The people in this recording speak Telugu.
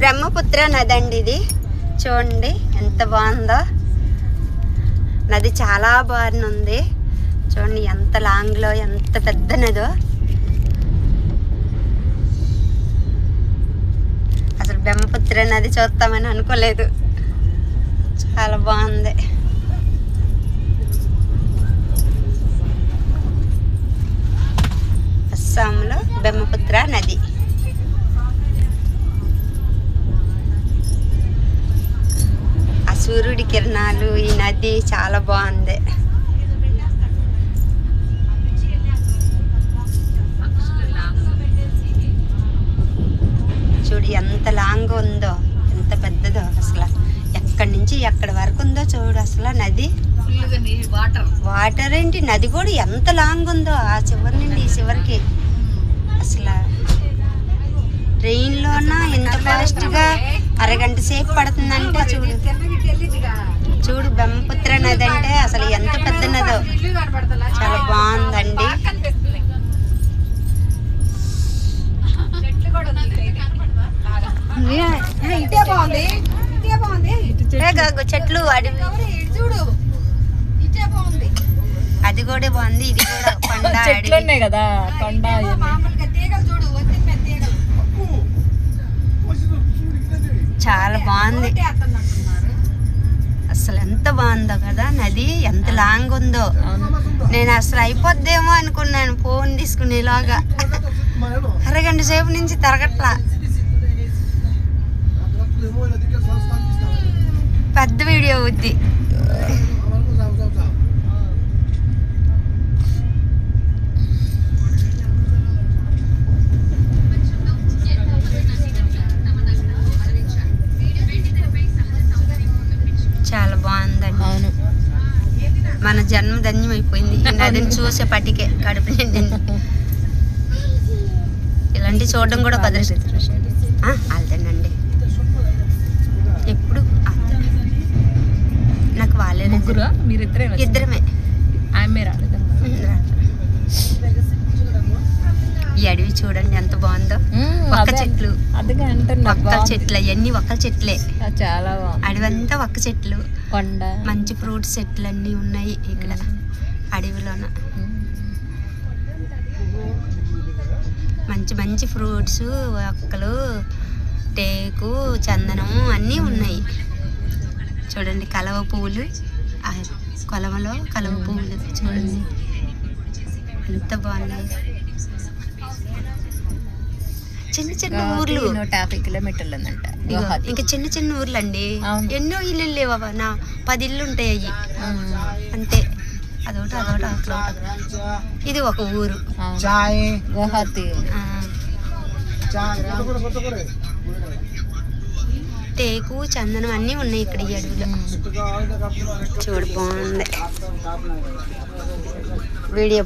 బ్రహ్మపుత్ర నది అండి ఇది. చూడండి ఎంత బాగుందో. నది చాలా బాగుంది. చూడండి ఎంత లాంగ్లో ఎంత పెద్ద నదో. అసలు బ్రహ్మపుత్ర నది చూస్తామని అనుకోలేదు. చాలా బాగుంది. అస్సాంలో బ్రహ్మపుత్ర నది. ఆ సూర్యుడి కిరణాలు, ఈ నది చాలా బాగుంది. చూడు ఎంత లాంగ్ ఉందో, ఎంత పెద్దదో. అసలు ఎక్కడి నుంచి ఎక్కడి వరకు ఉందో చూడు. అసలు నది వాటర్ ఏంటి, నది కూడా ఎంత లాంగ్ ఉందో. ఆ చివరి నుండి ఈ చివరికి. అసలు ట్రైన్లోనా ఎంత ఫాస్ట్గా అరగంట సేపు పడుతుందంటే చూడు. చూడు బ్రహ్మపుత్ర నది అంటే అసలు ఎంత పెద్ద నదో. చాలా బాగుందండి. చెట్లు అడవి అది కూడా బాగుంది. ఇది కూడా కొండ అడవి కదా. కొండ చాలా బాగుంది. అసలు ఎంత బాగుందో కదా నది. ఎంత లాంగ్ ఉందో. నేను అసలు అయిపోద్దేమో అనుకున్నాను ఫోన్ తీసుకునేలాగా. అరగంట సేపు నుంచి తిరగట్లా. పెద్ద వీడియో అవుద్ది. చాలా బాగుందండి. అవును, మన జన్మ ధన్యమైపోయింది నదిని చూసేపటికే. కడుపు నిండింది. ఇలాంటి చూడడం కూడా వెళ్తానండి ఎప్పుడు. నాకు వాళ్ళే ముగ్గురు, ఇద్దరమే. ఈ అడవి చూడండి ఎంత బాగుందో. ఒక్క చెట్లు, ఒక్క చెట్లు, అవన్నీ ఒక్క చెట్లే. చాలా అడవి అంతా ఒక్క చెట్లు. కొండ, మంచి ఫ్రూట్స్ చెట్లు అన్నీ ఉన్నాయి ఇక్కడ అడవిలోన. మంచి మంచి ఫ్రూట్స్, ఒక్కలు, టేకు, చందనం అన్నీ ఉన్నాయి. చూడండి కలవ పువ్వులు, కొలవలో కలవ పువ్వులు చూడండి ఎంత బాగున్నాయి. చిన్న చిన్న ఊర్లు, 150 కిలోమీటర్లు ఉందంట. ఇంకా చిన్న చిన్న ఊర్లు అండి. ఎన్నో ఇల్లు లేవా, నా 10 ఇల్లు ఉంటాయి అయ్యి అంతే. అదొకటి అదొకటి అదొకటి. ఇది ఒక ఊరు గువాహతి. టేకు, చందనం అన్నీ ఉన్నాయి ఇక్కడ ఈ అడవిలో. చూడు బాగుంది. వీడియో